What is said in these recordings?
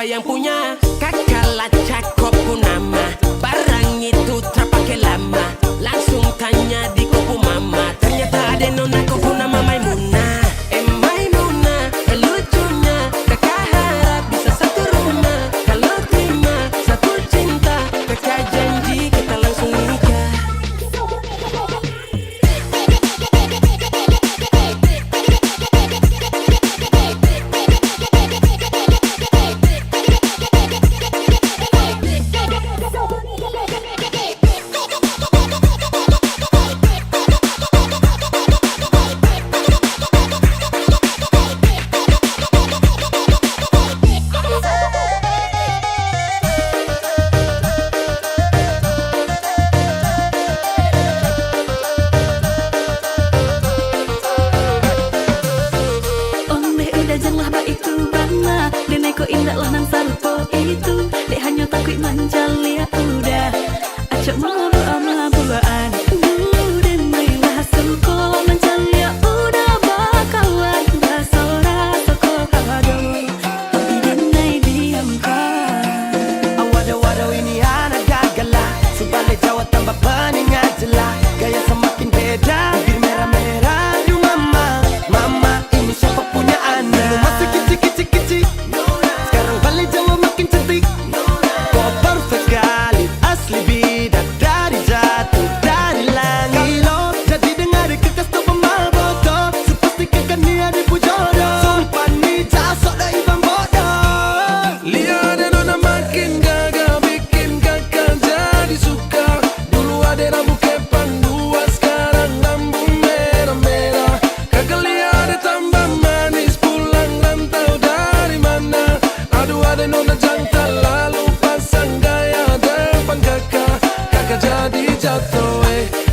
siapa yang punya. Kakak lacak kopu nama, barang itu terpakai lama. Langsung tanya di kopu mama, ternyata ada nona kopu nama Maimunah. Maimunah, lucunya kakak harap bisa satu rumah. Kalau terima satu cinta, kakak janji kita langsung nikah. Janganlah ba itu bana Dene ko indah lah nang sarupo itu Dek hanya takut manjali ya udah Acok malu ama bulaan Dene lah suko manjali ya udah Bakawan basora soko kado Tapi dene diamkan Waduh ini anak gagala Subalik Jawa tambah peningat jelas Gaya semakin beda Bibir merah-merah Aduh mama Mama ini siapa punya anak Dulu masih kicik-kicik Sekarang balik Jawa makin cantik Kau perfect kali Asli bidadari jatuh dari langit Kalau jadi dengar kertas tu pemabotol Sepastikan kan dia dipu jodoh Sumpah ni jasok dah ibang bodoh Lihat ada nona makin gagah, bikin kakak jadi suka. Dulu ada rambut kepang dua, sekarang rambut merah-merah. Kakak lihat ada tambah manis, pulang rantau dari mana. Aduh ada nona jantan, lalu pasang gaya depan kakak. Kakak jadi jatuh,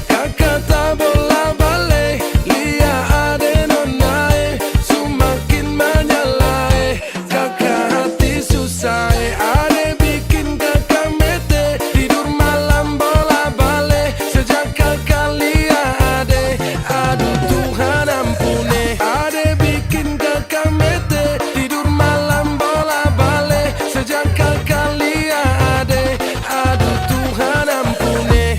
kakak tak bola balik. Lihat ada nona, semakin menyala, kakak hati susah, ada bikin kakak mete. Tidur malam bola balik, sejak kakak lihat ada. Aduh Tuhan ampuni, ada bikin kakak mete. Tidur malam bola balik, sejak kakak lihat ada. Aduh Tuhan ampuni.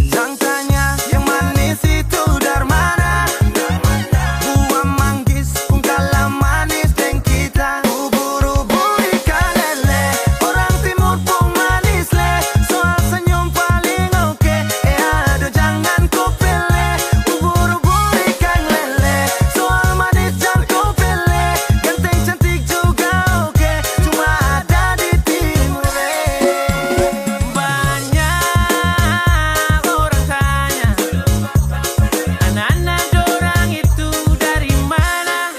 Jangan tanya yang manis itu dari mana Buah manggis pun kalah manis dengan kita Ubur-ubur ikan lele Orang timur pun manis le Soal senyum paling oke aduh jangan kau pilih Ubur-ubur ikan lele Soal manis jangan kau pilih Ganteng cantik juga oke Cuma ada di timur Banyak orang tanya anak-anak dorang itu dari mana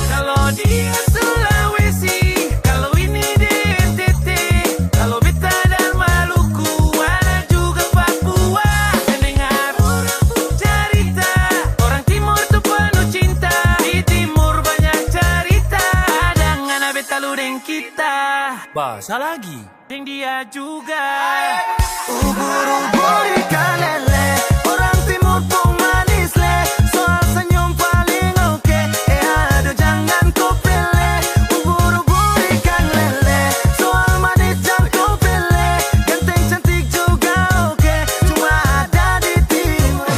Kalau dia Sulawesi Kalau ini di NTT Kalau beta dan Maluku Ada juga Papua Mendengar orang pun cerita Orang timur tuh penuh cinta Di timur banyak cerita Dengan beta lu dan kita Bahasa lagi. Yang dia juga Ubur-ubur ikan lele Orang timur pun manis le Soal senyum paling oke aduh jangan kau pilih Ubur-ubur ikan lele Soal manis jangan kau pilih Ganteng cantik juga oke Cuma ada di timur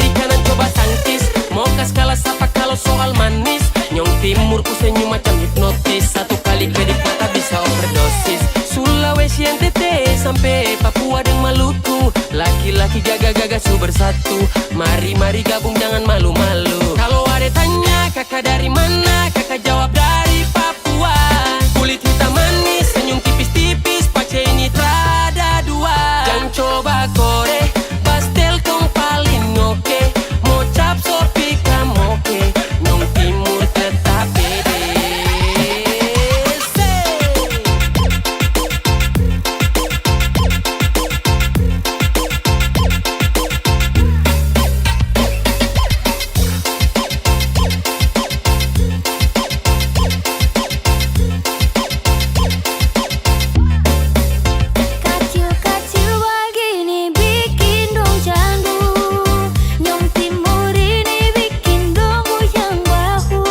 kiri kanan coba tangkis. Mau kas kalah sapa kalau soal manis. Nyong timur ku senyum macam hipnotis. Satu kali kedik mata bisa overdosis. Sulawesi NTT sampai Papua dan Maluku. Laki-laki jaga-jaga su bersatu. Mari-mari gabung jangan malu-malu. Kalau ada tanya kakak dari mana, kakak jawab dari Papua. Kulit hitam manis, senyum tipis-tipis, pace ini trada dua. Jangan coba kore, pastel kong paling oke. Mau cap sopi kamoke, nyong timur tetap pede. Kacil-kacil begini bikin dong candu. Nyong timur ini bikin dong goyang bahu.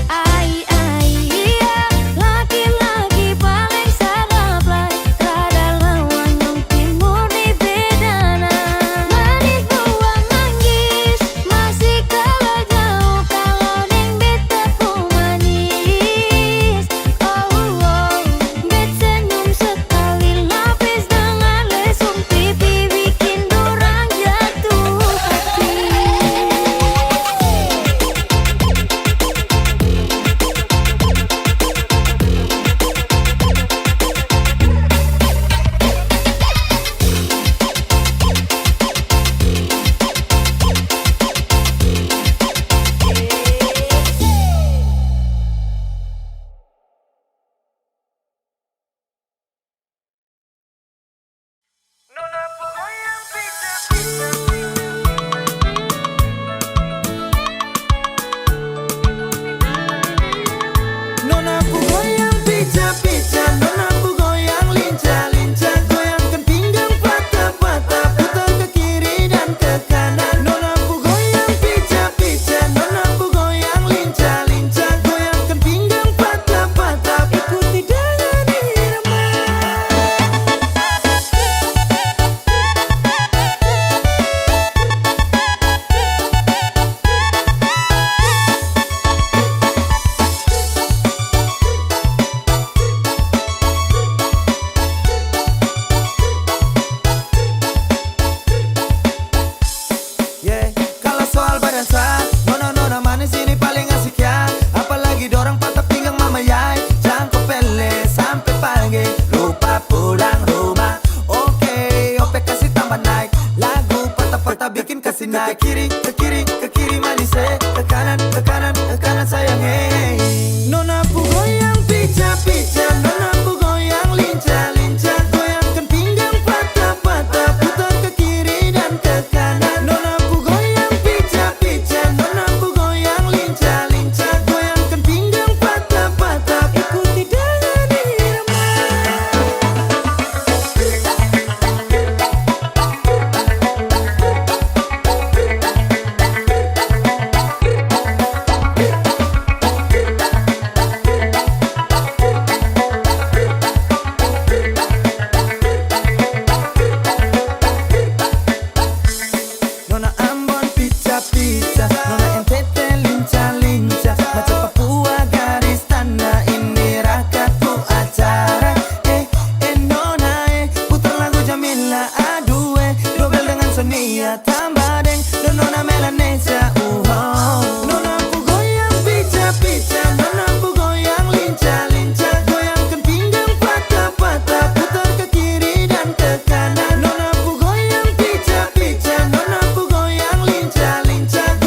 Ai ai iya, laki-laki paling sadap lai. Rada lawan nyong timur ni bedana. Manis buah manggis, masih kalah jauh kalau neng beta pun manis. Oh oh, bet senyum sekali lapis dengan lesung pipi bikin dorang jatuh hati. Nona ku goyang pica-pica, nona ku goyang lincah-lincah, goyangkan pinggang patah-patah, putar ke kiri dan ke kanan. Nona ku goyang pica-pica, nona ku goyang lincah-lincah, goyangkan pinggang patah-patah, ikuti dengan irama. Yeah, kalau soal badan sah, nona manis ini paling asik ya. Apalagi dorang patah pinggang mama yai, jangkau pele sampai pagi, lupa pulang rumah. Oke, ope kasih tambah naik, lagu patah-patah bikin kasih naik. Ke kiri manis ke kanan sayang Nona ku goyang pica-pica, nona ku goyang lincah-lincah, goyangkan pinggang patah-patah, putar ke kiri dan ke kanan. Nona ku goyang pica-pica, nona ku goyang lincah-lincah, goyangkan pinggang patah-patah, ikuti dengan irama. Nona Ambon pica-pica, nona NTT lincah-lincah, macam Papua garis tanah, ini rakatku acara. Nona putar lagu Jamila, aduh dobel dengan Sonia, tambah deng, dan nona Melanesia. Nona ku goyang pica-pica, nona ku goyang lincah-lincah, goyangkan pinggang patah-patah, putar ke kiri dan ke kanan. Nona ku goyang pica-pica, nona ku goyang lincah-lincah,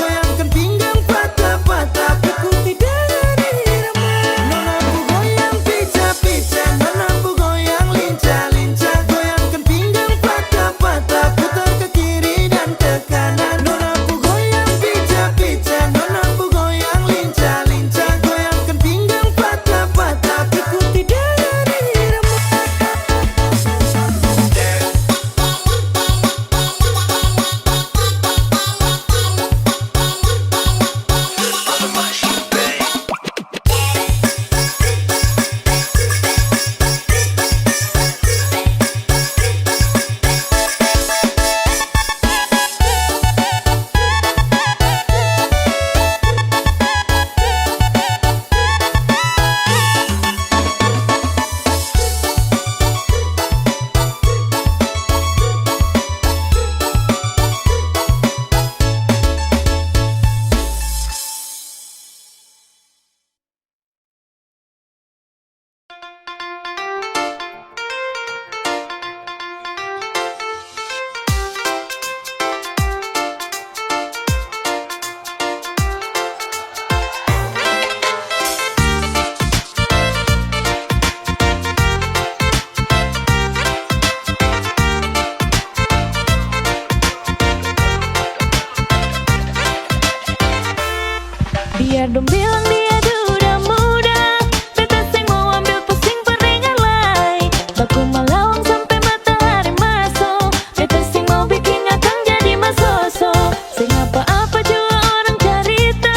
Biar dong bilang dia duda muda, beta sing mau ambil pusing peringan lai. Baku malawang sampai matahari masuk, beta sing mau bikin akang jadi masoso. Sing apa-apa juga orang carita,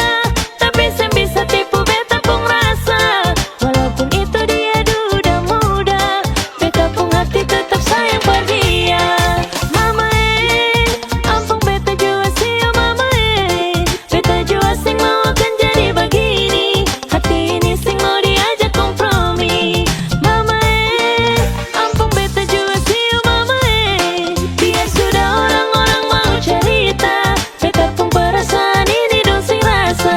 tapi sing bisa tipu beta pun rasa. Walaupun itu dia duda muda, beta pun hati tetap sayang pada dia. Mama ampun beta jua sih oh mama beta jua sing mau akan jadi begini. Hati ini sing mau diajak kompromi. Mama ampun beta jua sih oh mama biar sudah orang-orang mau cerita, beta pun perasaan ini dong sing rasa.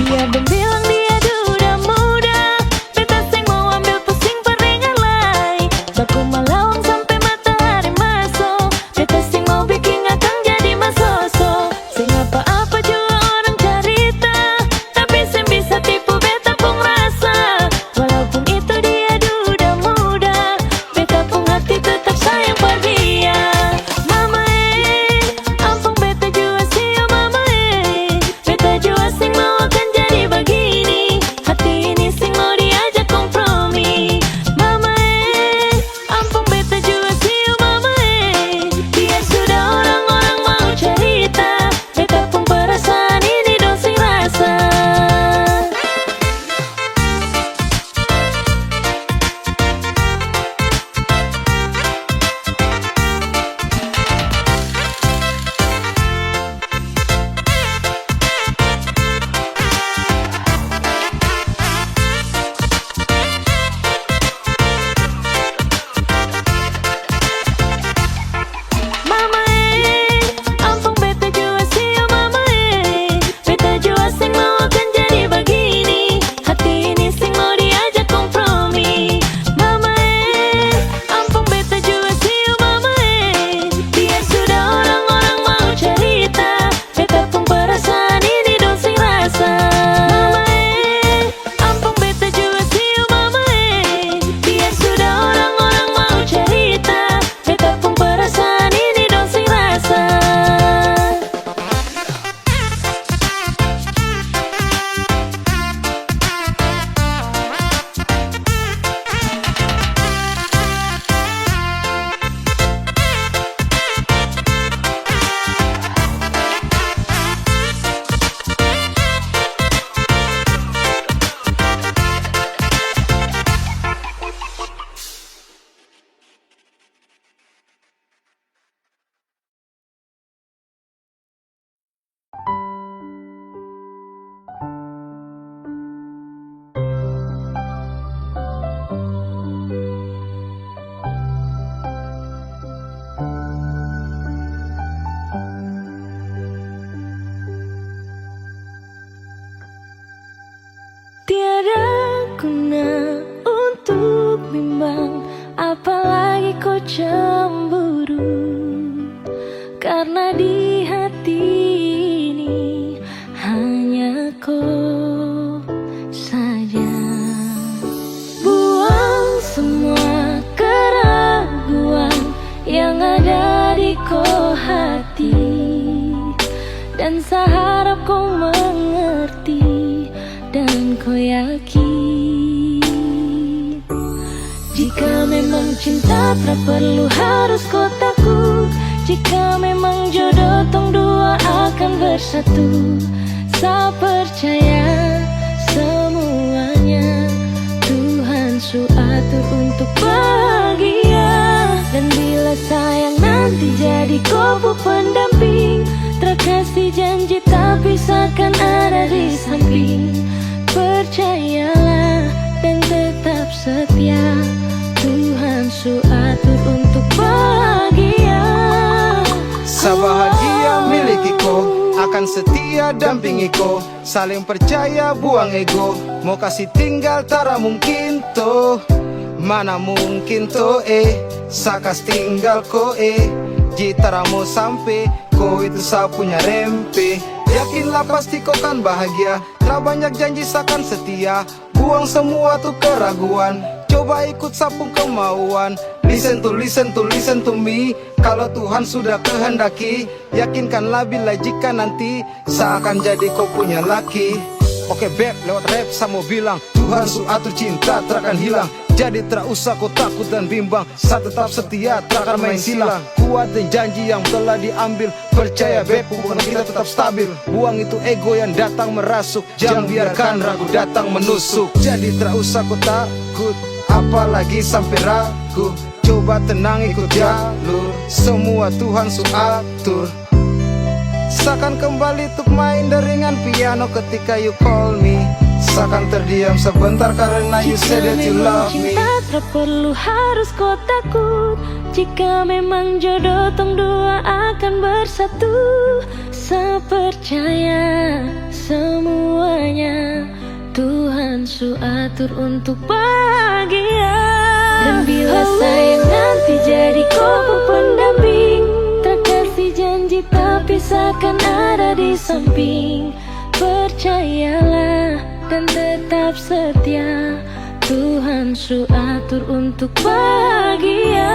Biar dong bilang dia duda muda, beta sing mau ambil pusing peringan lai. Baku malawang sampai matahari masuk, beta sing mau bikin akang jadi masoso. Sing apa-apa juga orang carita, tapi sing bisa tipu beta pun rasa. Walaupun itu dia duda muda, beta pun hati tetap sayang pada dia. Mama ampun beta jua sih oh mama beta jua sing mau akan jadi begini. Hati ini sing mau diajak kompromi. Mama ampun beta jua sih oh mama biar sudah orang-orang mau cerita, beta pun perasaan ini dong sing rasa. Mama ampun beta jua sih oh mama beta jua sing mau akan jadi begini. Hati ini sing mau diajak kompromi. Mama ampun beta jua sih oh mama biar sudah orang-orang mau cerita, beta pun perasaan ini dong sing rasa. Mama ampun beta jua sih oh mama biar sudah orang-orang mau cerita, beta pun perasaan ini dong sing rasa. Tiada guna untuk bimbang, apalagi kau cemburu. Karena di hati ini hanya kau saja. Buang semua keraguan yang ada di kau hati, dan saya harap kau mengerti dan kau yakin. Jika memang cinta tak perlu harus kau takut, jika memang jodoh tong dua akan bersatu. Saya percaya semuanya Tuhan su atur untuk bahagia. Dan bila sayang nanti jadi kau pendamping, terkasih janji tak bisa kan ada di samping. Percayalah dan tetap setia, Tuhan su atur untuk bahagia. Sabahagia milikiku, akan setia dampingiku, saling percaya buang ego, mau kasih tinggal tara mungkin toh. Mana mungkin sakas tinggal Gitaramu sampai itu saya punya rempe. Yakinlah pasti kau kan bahagia. Tak banyak janji sakan setia. Buang semua tuh keraguan. Coba ikut sapung kemauan. Listen to me. Kalau Tuhan sudah kehendaki, yakinkanlah bila jika nanti seakan jadi kau punya laki. Oke beb, lewat rap saya mau bilang, Tuhan su atur cinta terakan hilang. Jadi tak usah kau takut dan bimbang, saya tetap setia, terakan main silang. Kuatin janji yang telah diambil, percaya beb, hubungan kita tetap stabil. Buang itu ego yang datang merasuk, jangan biarkan ragu datang menusuk. Jadi tak usah kau takut, apalagi sampai ragu. Coba tenang ikut jalur, semua Tuhan su atur. Seakan kembali untuk main deringan piano ketika you call me. Seakan terdiam sebentar karena you said that you love me. Cinta tak perlu harus kau takut. Jika memang jodoh tong dua akan bersatu. Saya percaya semuanya Tuhan su atur untuk bahagia. Dan bila sayang nanti jadi kau pendamping, terkasih janji tapi seakan ada di samping. Percayalah dan tetap setia, Tuhan su atur untuk bahagia.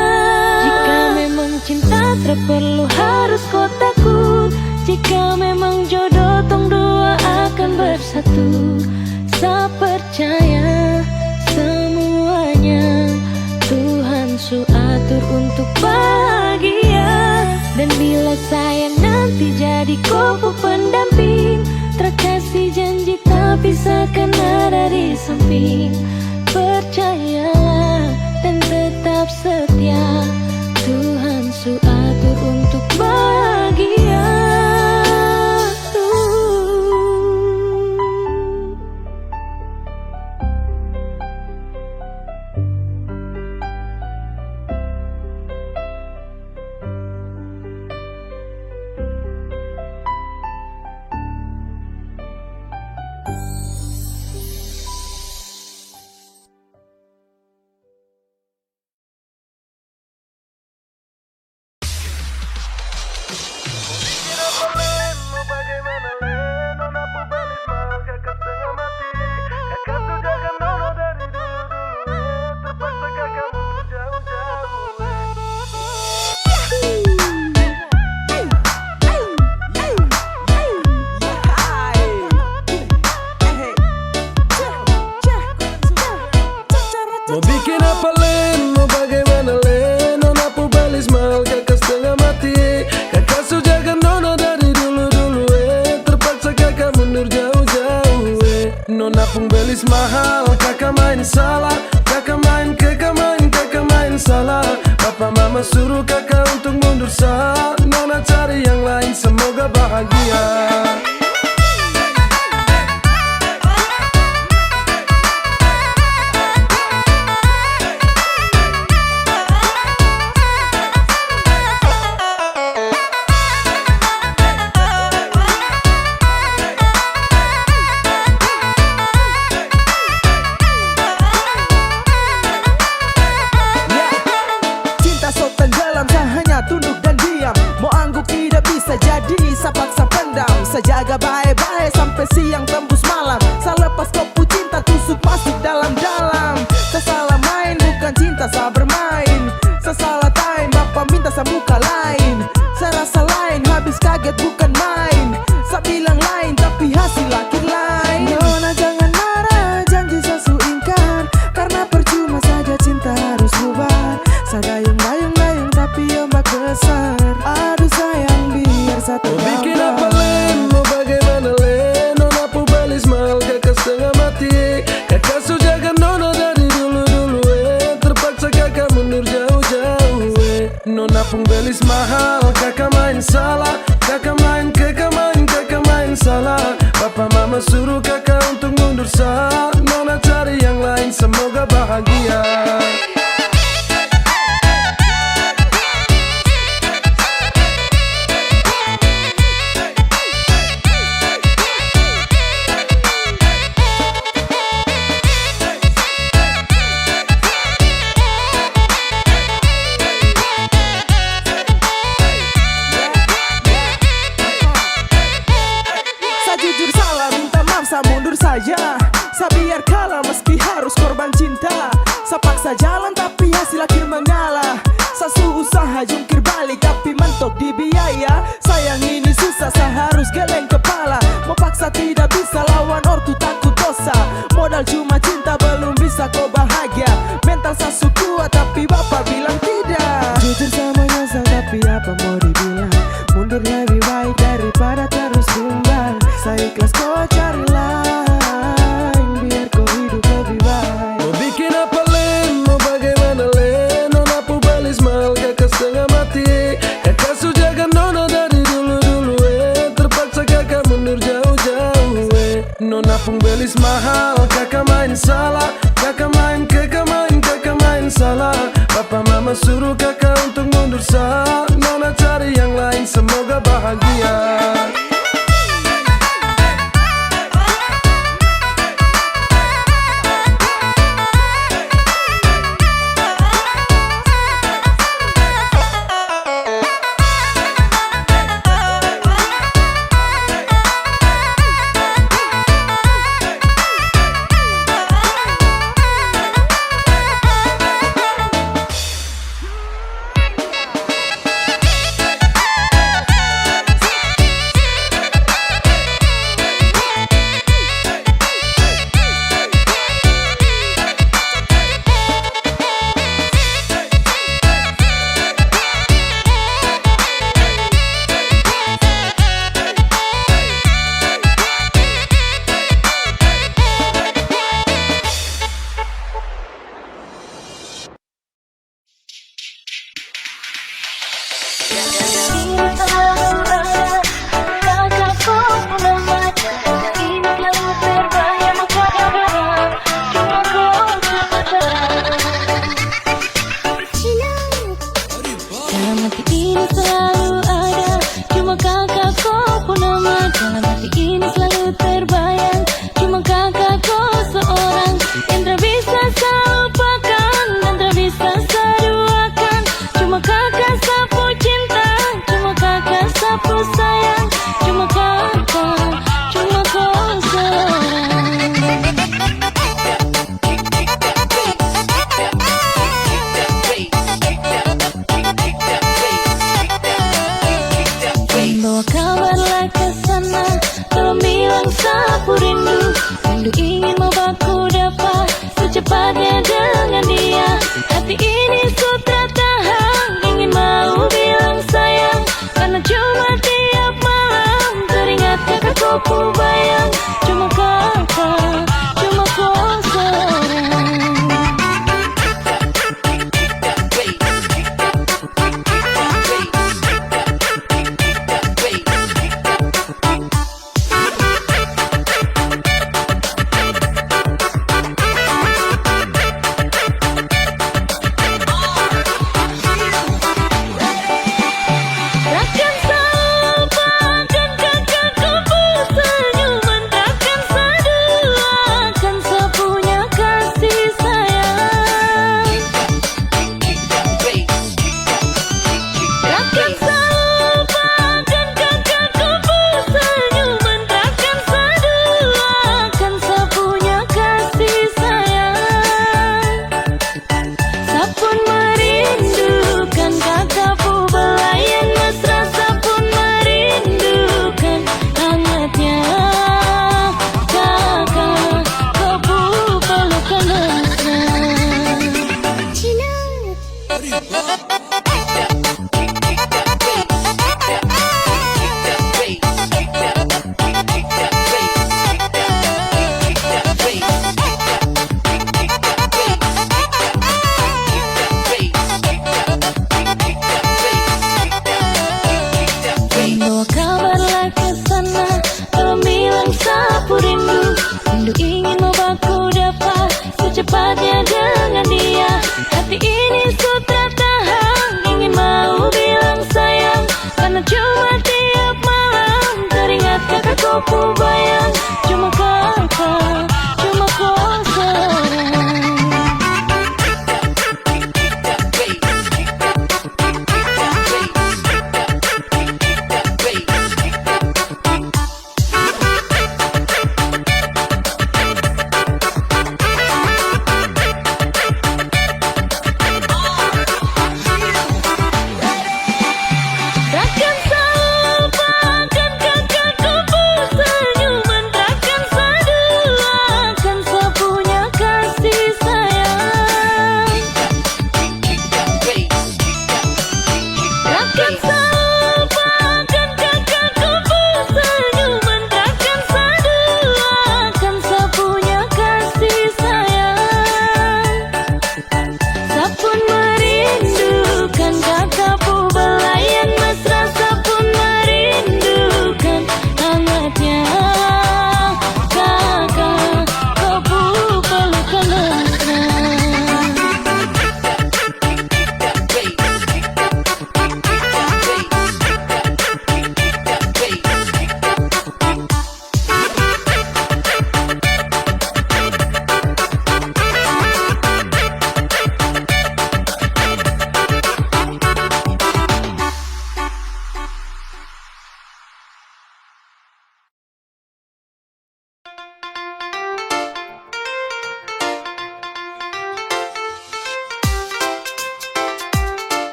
Jika memang cinta tak perlu harus kau takut. Jika memang jodoh tong dua akan bersatu. Saya percaya semuanya Tuhan su atur untuk bahagia. Dan bila sayang nanti jadi kau pendamping, terkasih janji tapi seakan ada di samping. Percayalah dan tetap setia, Tuhan su atur untuk bahagia. Mau bikin apa Len, mau bagaimana Len? Nona Pubalis mahal kakak setengah mati. Kakak sujaga nona dari dulu-dulu terpaksa kakak mundur jauh-jauh Nona Pubalis mahal, kakak main salah. Kakak main salah. Papa mama suruh kakak untuk mundur sah. Nona cari yang lain semoga bahagia. Saya paksa pendam, saya jaga baik-baik sampai siang tembus malam. Saya lepas kopu cinta tusuk masuk dalam-dalam. Saya salah main bukan cinta saya bermain. Saya salah time bapak minta saya muka lain. Saya rasa lain habis kaget bukan main. Saya bilang lain tapi hasil akhir lain. Nona jangan marah janji saya su ingkar. Karena percuma saja cinta harus bubar. Saya dayung-dayung tapi ombak besar. Aduh sayang biar satu. Mau bikin apa Len, mau bagaimana Len? Nona Pubalis mahal kakak setengah mati. Kakak sujaga nona dari dulu-dulu terpaksa kakak mundur jauh-jauh Nona Pubalis mahal, kakak main salah. Kakak main salah. Papa mama suruh kakak untuk mundur sah. Nona cari yang lain semoga bahagia. Sa paksa jalan tapi hasil akhir mengalah. Sasu usaha jungkir balik tapi mentok di biaya. Sayang ini susah, seharus geleng kepala. Mau paksa tidak bisa, lawan ortu takut dosa. Modal cuma cinta belum bisa kau bahagia. Mental sasu kuat tapi bapak bilang tidak. Jujur sama nyesal tapi apa mau dibilang. Mundur lebih baik daripada terus tumbang. Saya ikhlas kau cari lain biar kau hidup lebih baik. Mau bikin apa Len, mau bagaimana Len. Nona pu balis mal kakak setengah mati. Kakak sujaga nona dari dulu-dulu terpaksa kakak mundur jauh-jauh Nona pun belis mahal, kakak main salah. Kakak main salah. Papa mama suruh kakak untuk mundur sah. Nona cari yang lain, semoga bahagia.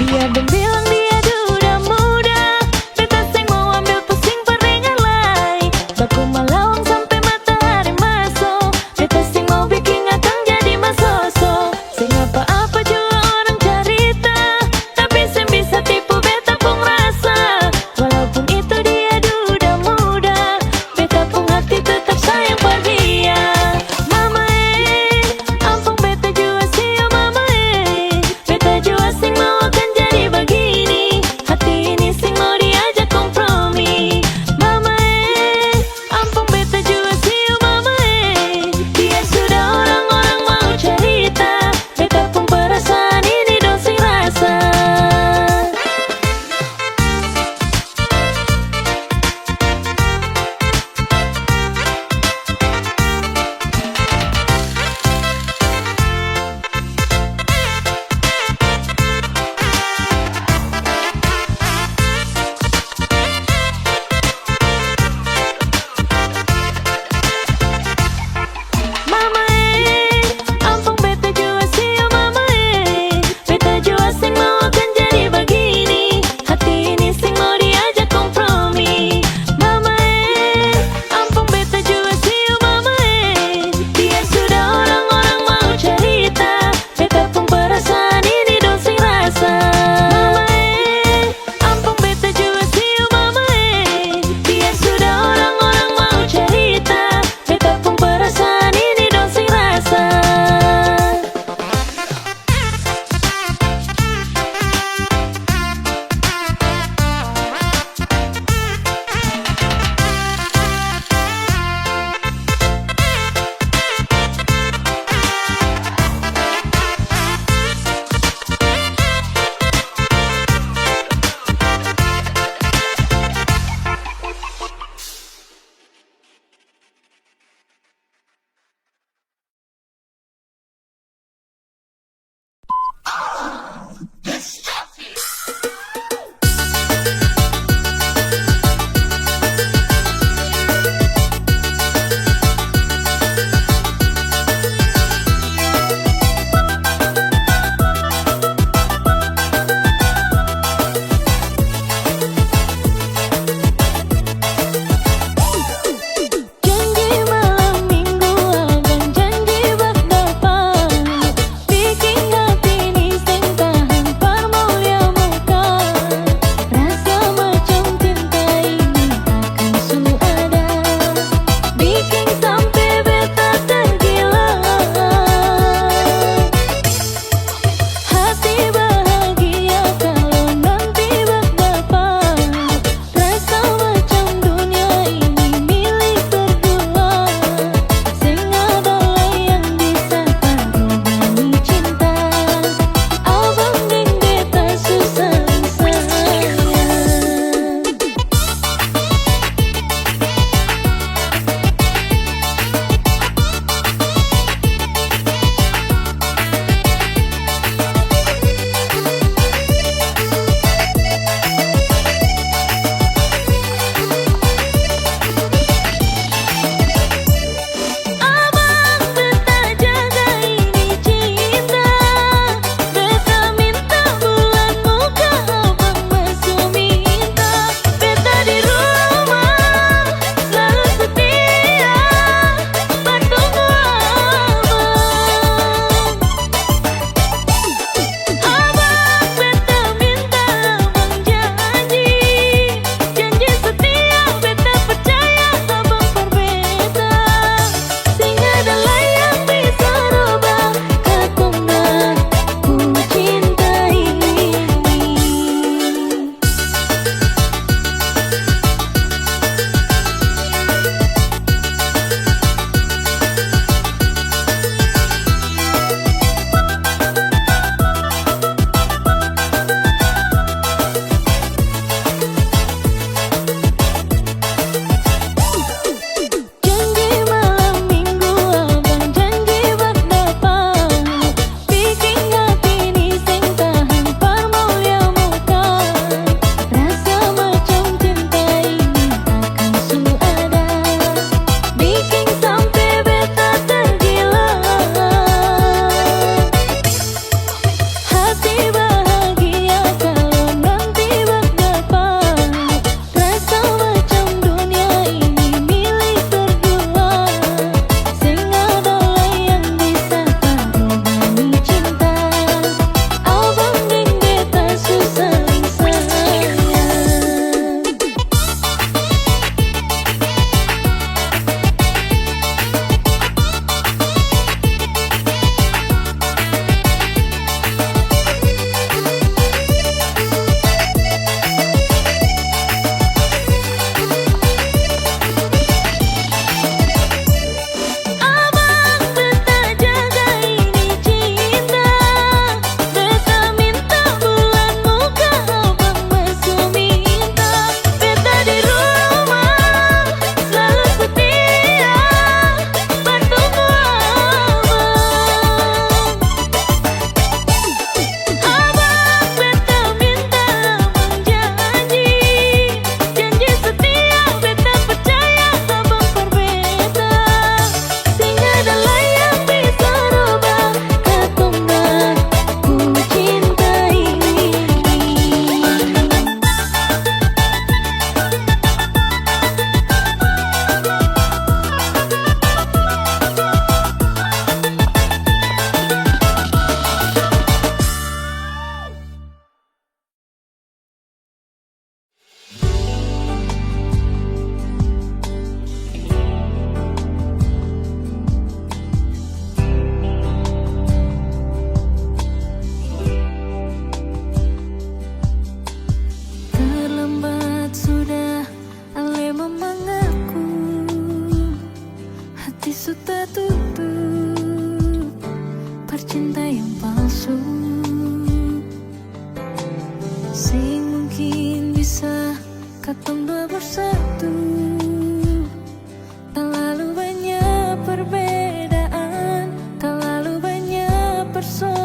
Biar dem bilang dia duda muda, beta seng mau ambil pusing perengan lai. Baku malawang sampai matahari masuk, beta seng mau bikin akang jadi masoso. Seng apa-apa juga orang carita, tapi seng bisa tipu beta pun rasa. Walaupun itu dia duda muda, beta pun hati tetap sayang pada dia. Mama ampun beta jua sih oh mama beta jua seng mau akan jadi begini. Sing mungkin bisa katong dua bersatu. Terlalu banyak perbedaan, terlalu banyak persoalan.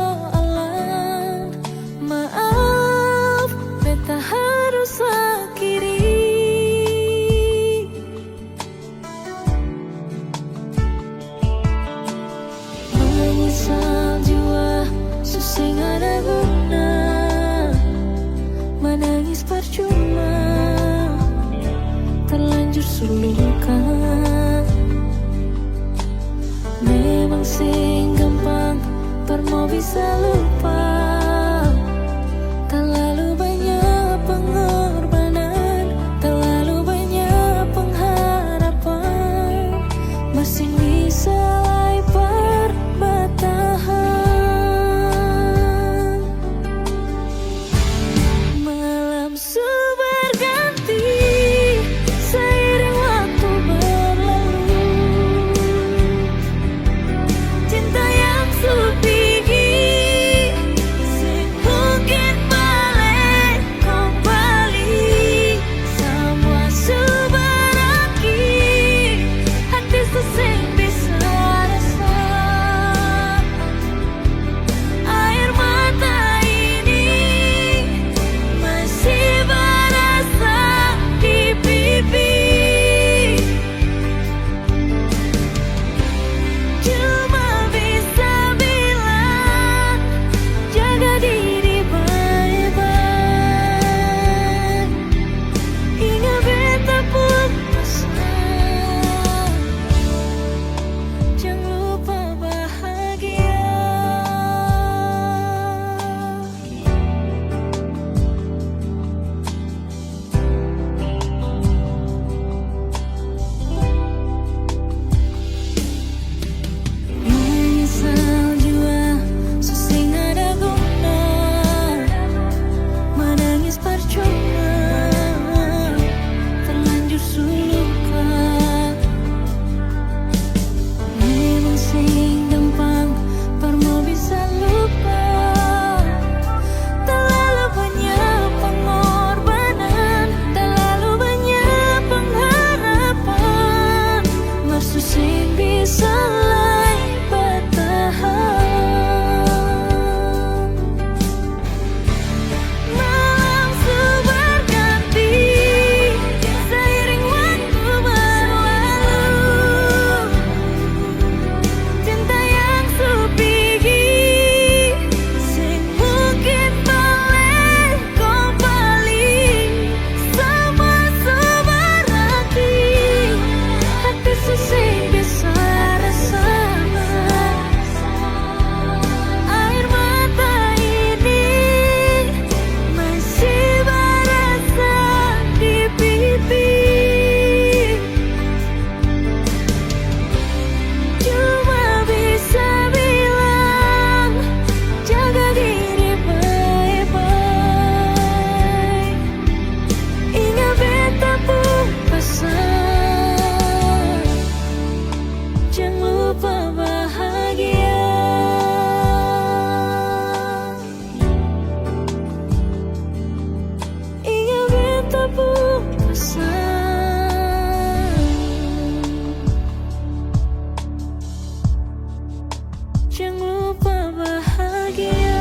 Maaf, beta harus akhiri. Menyesal jua, susah gak ada guna. Menangis percuma, terlanjur suluka. Memang sing gampang, per mau bisa lupa. Terlalu banyak pengorbanan, terlalu banyak pengharapan. Masih bisa lebar bertahan. Malam berganti seiring waktu berlalu. Cinta yang supigi mungkin balik kembali. Semua berakhir, hati sesing bisa rasa. Air mata ini masih berasa di pipi. Cuma bisa bilang, jaga diri baik-baik. Ingat beta pun pesan, jangan lupa bahagia. Menyesal jua, susah gak ada guna. Menangis percuma, terlanjur suluka. Memang sing gampang, per mau bisa lupa. Terlalu banyak pengorbanan, terlalu banyak pengharapan. Maksud sing bisa bertahan. Malam berganti seiring waktu berlalu. Cinta yang supigi sing mungkin balik kembali. Semua berakhir, hati sesing bisa rasa. Air mata ini masih berasa di pipi. Cuma bisa bilang, jaga diri baik-baik. Ingat beta pun pesan, jangan lupa bahagia. Ingat beta pun pesan, jangan lupa bahagia.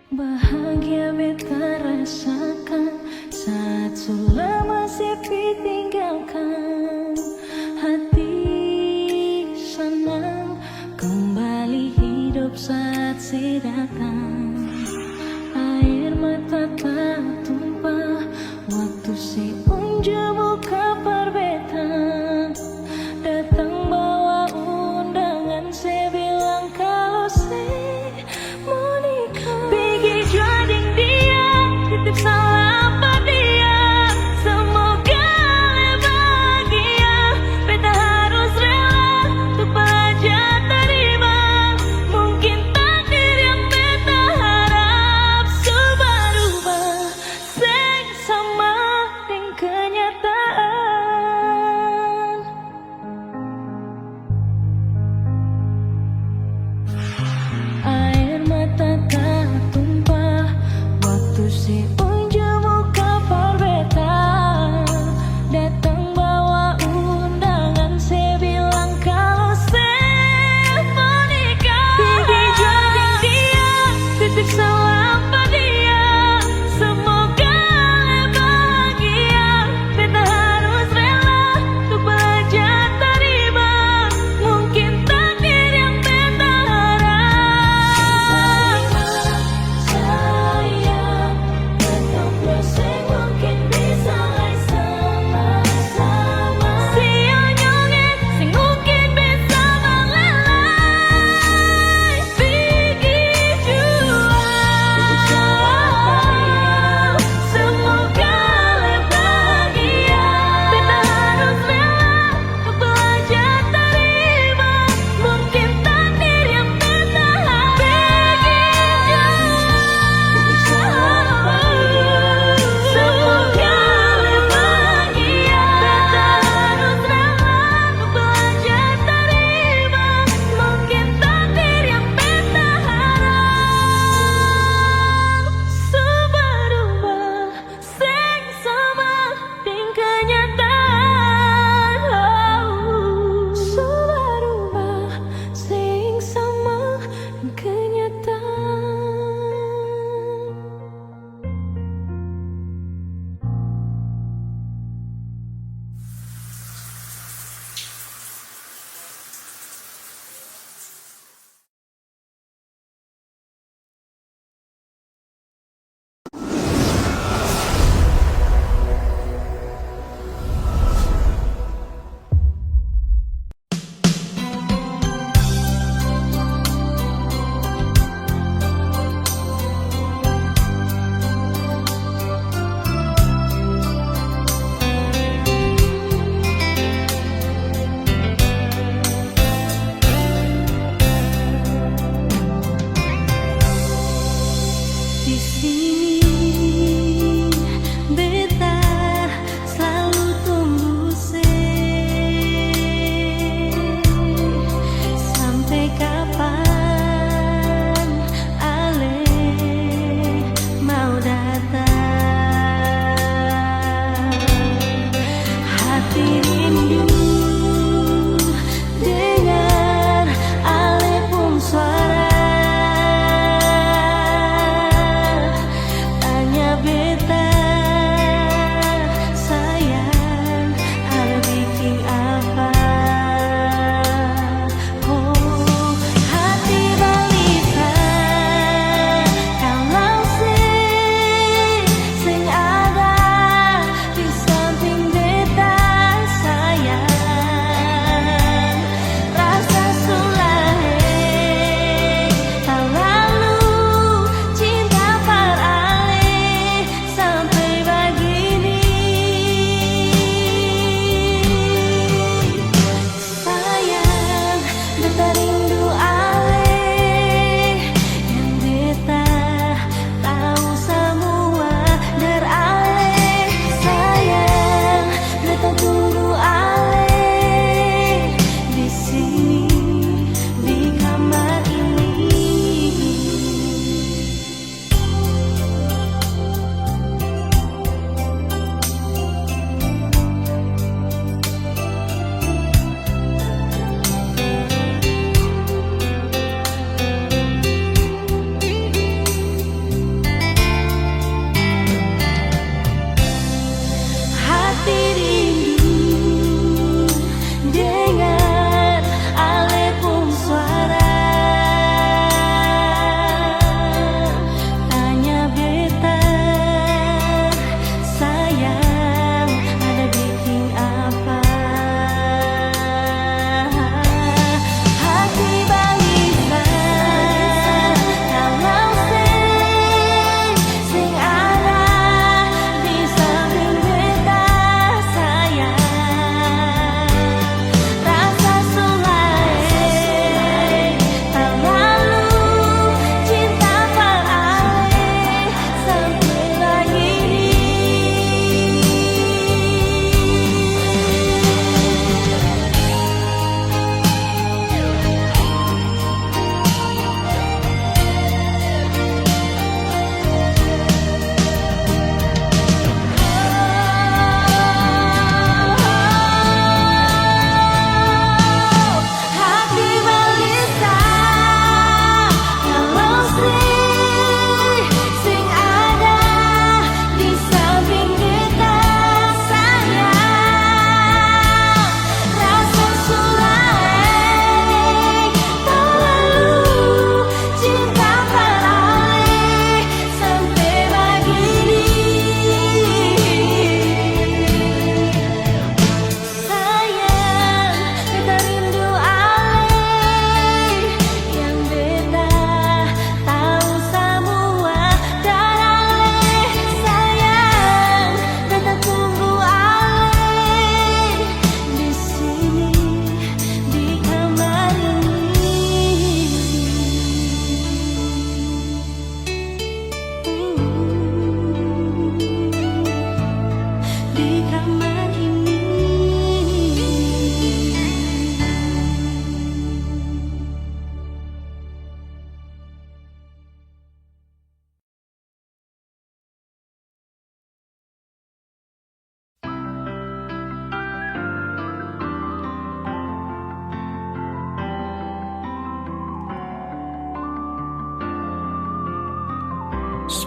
Bahagia beta rasakan saat sudah masih ditinggalkan. Hati senang kembali hidup saat si datang. Air mata tak tumpah waktu si unjuk buka perbeta. Datang bawa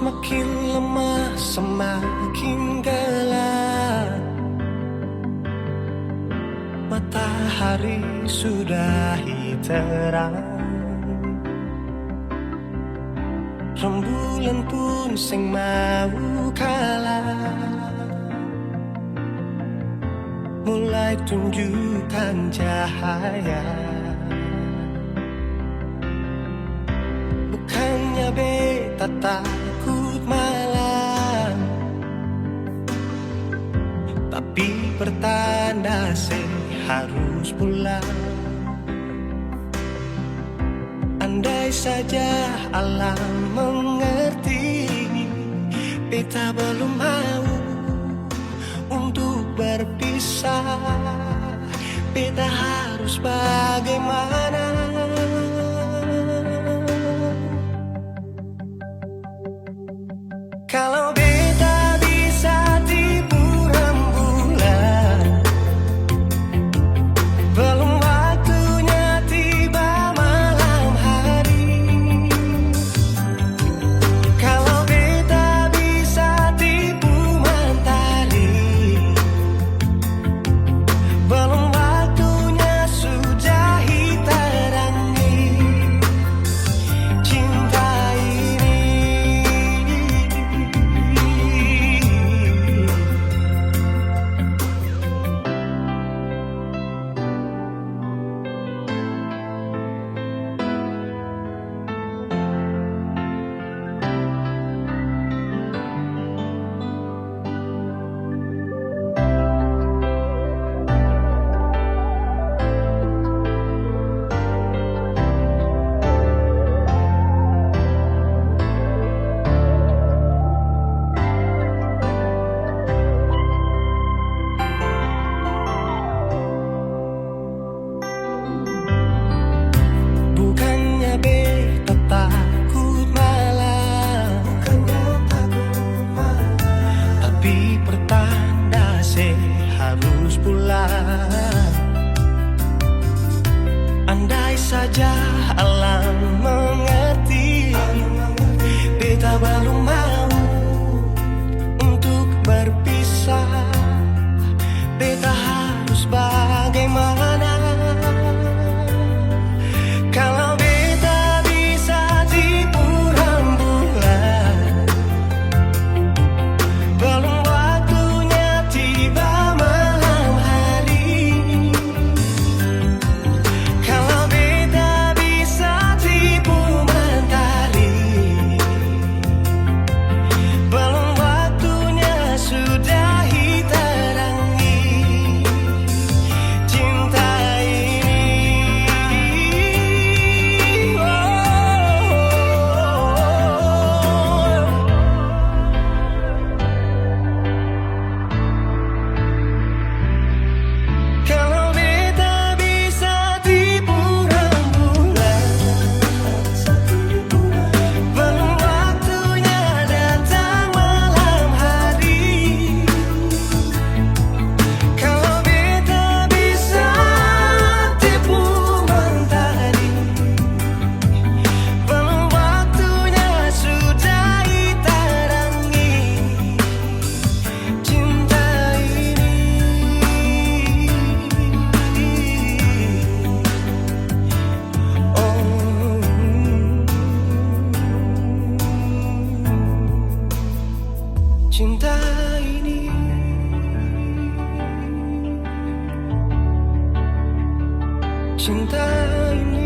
semakin lemah, semakin gelap. Matahari sudah terang, rembulan pun sing mau kalah, mulai tunjukkan cahaya. Bukannya beta takut malam, tapi pertanda harus pulang. Andai saja alam mengerti, beta belum mau untuk berpisah. Beta harus bagaimana? Kalau beta bisa tipu rembulan, belum waktunya tiba malam hari. Kalau beta bisa tipu mentari, belum waktunya sudahi terangi cinta ini. Bukannya beta takut malam, tapi pertanda harus pulang. Andai saja alam mengerti, beta belum mau untuk berpisah. Beta harus bagaimana? Kalau beta bisa tipu rembulan, belum waktunya tiba malam hari. Kalau beta bisa tipu mentari, belum waktunya sudahi terangi cinta ini. Kalau beta bisa tipu rembulan, belum waktunya datang malam hari. Kalau beta bisa tipu mentari, belum waktunya sudahi terangi cinta ini. Cinta ini, cinta ini.